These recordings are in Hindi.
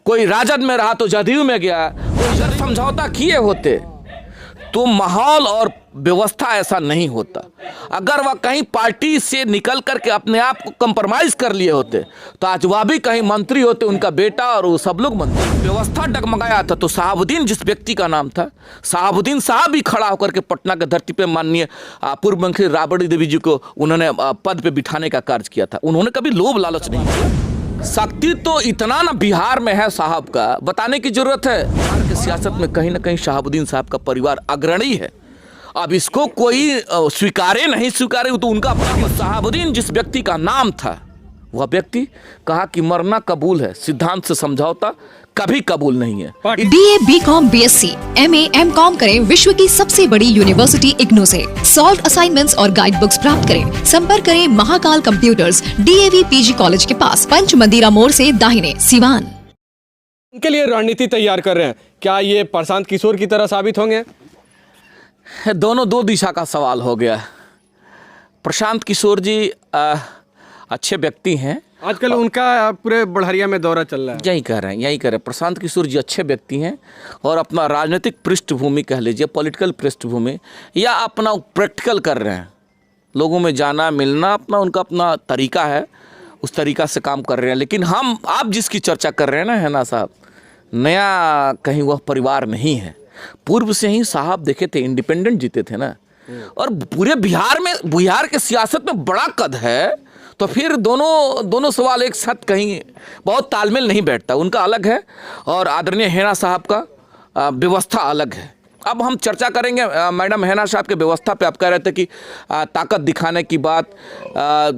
कोई राजद में रहा तो जदयू में गया, कोई जब समझौता किए होते तो माहौल और व्यवस्था ऐसा नहीं होता। अगर वह कहीं पार्टी से निकल करके अपने आप को कंप्रोमाइज कर लिए होते तो आज वह भी कहीं मंत्री होते, उनका बेटा और वो सब लोग मंत्री। व्यवस्था डगमगाया था तो शहाबुद्दीन जिस व्यक्ति का नाम था, शहाबुद्दीन साहब भी खड़ा होकर के पटना की धरती पे माननीय पूर्व मंत्री राबड़ी देवी जी को उन्होंने पद पे बिठाने का कार्य किया था। उन्होंने कभी लोभ लालच नहीं किया। शक्ति तो इतना ना बिहार में है साहब का, बताने की जरूरत है। बिहार की सियासत में कहीं ना कहीं शहाबुद्दीन साहब का परिवार अग्रणी है। अब इसको कोई स्वीकारे नहीं स्वीकारे तो उनका अपना। शहाबुद्दीन जिस व्यक्ति का नाम था वह व्यक्ति कहा कि मरना कबूल है, सिद्धांत से समझौता कभी कबूल नहीं है। BA, BCom, BSc, MA, MCom करें विश्व की सबसे बड़ी यूनिवर्सिटी इग्नू से। सॉल्व असाइनमेंट्स और गाइड बुक्स प्राप्त करें। संपर्क करें Mahakal computers, DAV PG college के पास, पंच मंदिरा मोड़ से दाहिने, सिवान। उनके लिए रणनीति तैयार कर रहे हैं, क्या ये प्रशांत किशोर की तरह साबित होंगे? दोनों दो दिशा का सवाल हो गया। प्रशांत किशोर जी अच्छे व्यक्ति हैं, आजकल उनका पूरे बढ़िया में दौरा चल रहा है। यही कह रहे हैं प्रशांत किशोर जी अच्छे व्यक्ति हैं और अपना राजनीतिक पृष्ठभूमि कह लीजिए, पॉलिटिकल पृष्ठभूमि या अपना प्रैक्टिकल कर रहे हैं। लोगों में जाना मिलना उनका अपना तरीका है, उस तरीका से काम कर रहे हैं। लेकिन आप जिसकी चर्चा कर रहे हैं ना हैना साहब, नया कहीं वह परिवार नहीं है। पूर्व से ही साहब देखे थे, इंडिपेंडेंट जीते थे ना, और पूरे बिहार के सियासत में बड़ा कद है। तो फिर दोनों सवाल एक साथ कहीं बहुत तालमेल नहीं बैठता। उनका अलग है और आदरणीय हैना साहब का व्यवस्था अलग है। अब हम चर्चा करेंगे मैडम हैना साहब के व्यवस्था पे। आप कह रहे थे कि ताकत दिखाने की बात,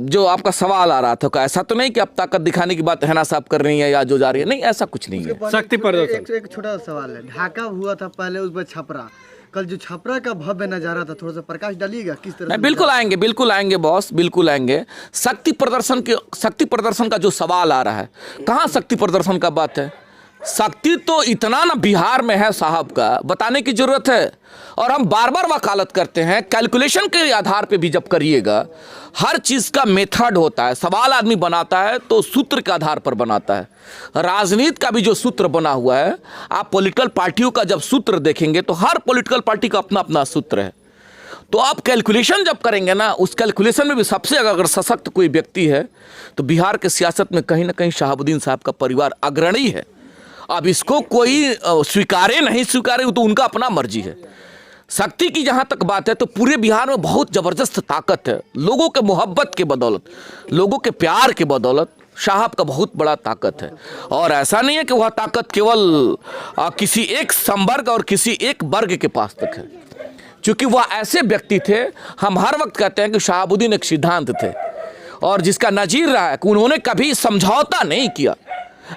जो आपका सवाल आ रहा था, ऐसा तो नहीं कि आप ताकत दिखाने की बात हैना साहब कर रही है या जो जा रही है, नहीं ऐसा कुछ नहीं है। शक्ति प्रदर्शन एक छोटा सा सवाल है, ढाका हुआ था पहले, उस पर छपरा, कल जो छपरा का भव्य नजारा था, थोड़ा सा प्रकाश डालिएगा किस तरह? बिल्कुल आएंगे बॉस, बिल्कुल आएंगे। शक्ति प्रदर्शन का जो सवाल आ रहा है, कहाँ शक्ति प्रदर्शन का बात है? शक्ति तो इतना ना बिहार में है साहब का, बताने की जरूरत है। और हम बार बार वकालत करते हैं, कैलकुलेशन के आधार पे भी जब करिएगा, हर चीज़ का मेथड होता है। सवाल आदमी बनाता है तो सूत्र के आधार पर बनाता है। राजनीति का भी जो सूत्र बना हुआ है, आप पॉलिटिकल पार्टियों का जब सूत्र देखेंगे तो हर पॉलिटिकल पार्टी का अपना अपना सूत्र है। तो आप कैलकुलेशन जब करेंगे ना, उस कैलकुलेशन में भी सबसे अगर सशक्त कोई व्यक्ति है तो बिहार के सियासत में कहीं ना कहीं शहाबुद्दीन साहब का परिवार अग्रणी है। अब इसको कोई स्वीकारे नहीं स्वीकारे तो उनका अपना मर्जी है। शक्ति की जहाँ तक बात है तो पूरे बिहार में बहुत ज़बरदस्त ताकत है। लोगों के मोहब्बत के बदौलत, लोगों के प्यार के बदौलत साहब का बहुत बड़ा ताकत है। और ऐसा नहीं है कि वह ताकत केवल किसी एक संवर्ग और किसी एक वर्ग के पास तक है, क्योंकि वह ऐसे व्यक्ति थे। हम हर वक्त कहते हैं कि शहाबुद्दीन एक सिद्धांत थे और जिसका नजीर रहा है कि उन्होंने कभी समझौता नहीं किया।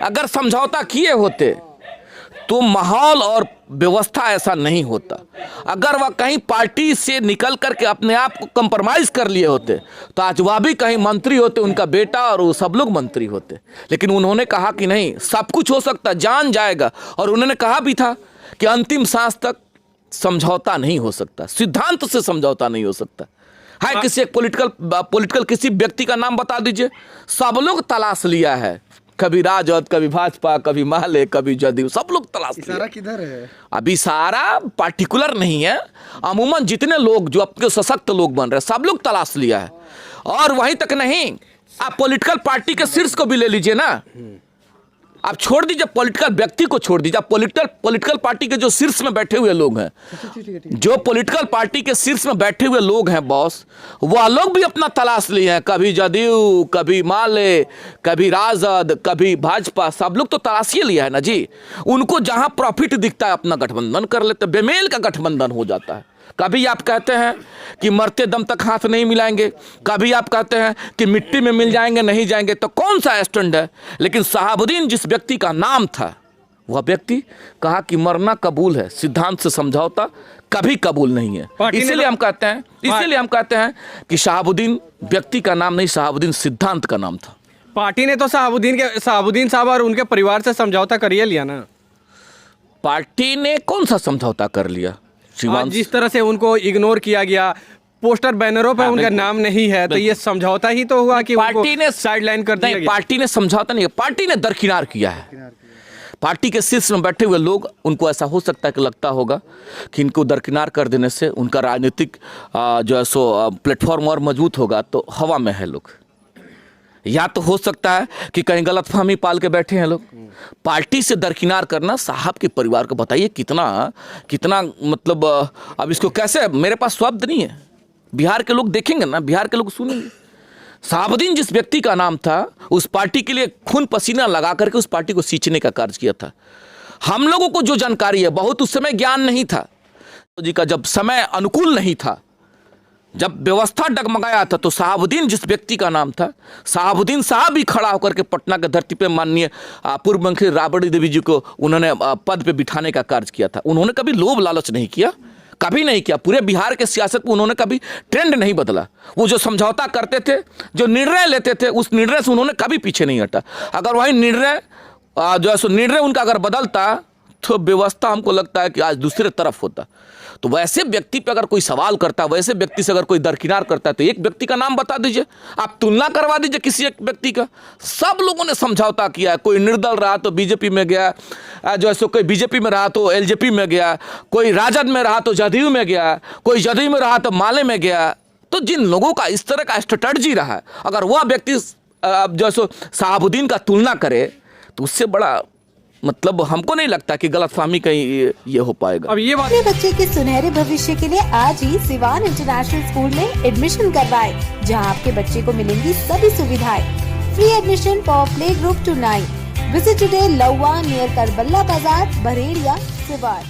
अगर समझौता किए होते तो माहौल और व्यवस्था ऐसा नहीं होता। अगर वह कहीं पार्टी से निकल करके अपने आप को कंप्रोमाइज कर लिए होते तो आज वह भी कहीं मंत्री होते, उनका बेटा और वो सब लोग मंत्री होते। लेकिन उन्होंने कहा कि नहीं, सब कुछ हो सकता, जान जाएगा। और उन्होंने कहा भी था कि अंतिम सांस तक समझौता नहीं हो सकता, सिद्धांत से समझौता नहीं हो सकता है। किसी एक पॉलिटिकल किसी व्यक्ति का नाम बता दीजिए, सब लोग तलाश लिया है। कभी राजद, कभी भाजपा, कभी माले, कभी जदयू, सब लोग तलाश लिया। इशारा किधर है? अभी सारा पार्टिकुलर नहीं है, अमूमन जितने लोग जो अपने सशक्त लोग बन रहे हैं सब लोग तलाश लिया है। और वहीं तक नहीं, आप पॉलिटिकल पार्टी के शीर्ष को भी ले लीजिए ना। आप छोड़ दीजिए पॉलिटिकल व्यक्ति को, छोड़ दीजिए, आप पॉलिटिकल पार्टी के जो शीर्ष में बैठे हुए लोग हैं, जो पॉलिटिकल पार्टी के शीर्ष में बैठे हुए लोग हैं बॉस, वह लोग भी अपना तलाश लिए हैं। कभी जदयू, कभी माले, कभी राजद, कभी भाजपा, सब लोग तो तलाश ही लिया है ना जी। उनको जहां प्रॉफिट दिखता है अपना गठबंधन कर लेते, बेमेल का गठबंधन हो जाता है। कभी आप कहते हैं कि मरते दम तक हाथ नहीं मिलाएंगे, कभी आप कहते हैं कि मिट्टी में मिल जाएंगे, नहीं जाएंगे, तो कौन सा स्टैंड है? लेकिन शहाबुद्दीन जिस व्यक्ति का नाम था वह व्यक्ति कहा कि मरना कबूल है, सिद्धांत से समझौता कभी कबूल नहीं है। इसीलिए हम कहते हैं कि शहाबुद्दीन व्यक्ति का नाम नहीं, शहाबुद्दीन सिद्धांत का नाम था। पार्टी ने तो शहाबुद्दीन साहब और उनके परिवार से समझौता कर ही लिया ना। पार्टी ने कौन सा समझौता कर लिया? जिस तरह से उनको इग्नोर किया गया, पोस्टर बैनरों पर उनका नाम नहीं है, तो ये समझौता ही तो हुआ कि पार्टी ने साइडलाइन कर दिया। पार्टी ने समझौता नहीं, पार्टी ने दरकिनार किया है। पार्टी के शीर्ष में बैठे हुए लोग, उनको ऐसा हो सकता है कि लगता होगा कि इनको दरकिनार कर देने से उनका राजनीतिक जो है सो प्लेटफॉर्म और मजबूत होगा, तो हवा में है लोग। या तो हो सकता है कि कहीं गलतफहमी पाल के बैठे हैं लोग। पार्टी से दरकिनार करना साहब के परिवार को बताइए कितना मतलब अब इसको कैसे, मेरे पास शब्द नहीं है। बिहार के लोग देखेंगे ना, बिहार के लोग सुनेंगे। शहाबुद्दीन जिस व्यक्ति का नाम था, उस पार्टी के लिए खून पसीना लगा करके उस पार्टी को सींचने का कार्य किया था। हम लोगों को जो जानकारी है, बहुत उस समय ज्ञान नहीं था जी का, जब समय अनुकूल नहीं था, जब व्यवस्था डगमगाया था, तो शहाबुद्दीन जिस व्यक्ति का नाम था, शहाबुद्दीन साहब ही खड़ा होकर के पटना के धरती पे माननीय पूर्व मंत्री राबड़ी देवी जी को उन्होंने पद पे बिठाने का कार्य किया था। उन्होंने कभी लोभ लालच नहीं किया, कभी नहीं किया। पूरे बिहार के सियासत में उन्होंने कभी ट्रेंड नहीं बदला। वो जो समझौता करते थे, जो निर्णय लेते थे, उस निर्णय से उन्होंने कभी पीछे नहीं हटा। अगर वही निर्णय जो है सो निर्णय उनका अगर बदलता, तो व्यवस्था हमको लगता है कि आज दूसरे तरफ होता। तो वैसे व्यक्ति पे अगर कोई सवाल करता, वैसे व्यक्ति से अगर कोई दरकिनार करता है, तो एक व्यक्ति का नाम बता दीजिए, आप तुलना करवा दीजिए किसी एक व्यक्ति का। सब लोगों ने समझौता किया है। कोई निर्दल रहा तो बीजेपी में गया, जो है सो कोई बीजेपी में रहा तो एलजेपी में गया, कोई राजद में रहा तो जदयू में गया, कोई जदयू में रहा तो माले में गया। तो जिन लोगों का इस तरह का स्ट्रेटजी रहा है, अगर वह व्यक्ति जो है सो शहाबुद्दीन का तुलना करे, तो उससे बड़ा मतलब हमको नहीं लगता कि गलतफहमी कहीं ये हो पाएगा। अब ये बात, अपने बच्चे के सुनहरे भविष्य के लिए आज ही सिवान इंटरनेशनल स्कूल में एडमिशन करवाएं, जहां आपके बच्चे को मिलेंगी सभी सुविधाएं। Free admission for play group to 9। Visit today Lauwa near Karbala Bazar, Bareliya, Siwan.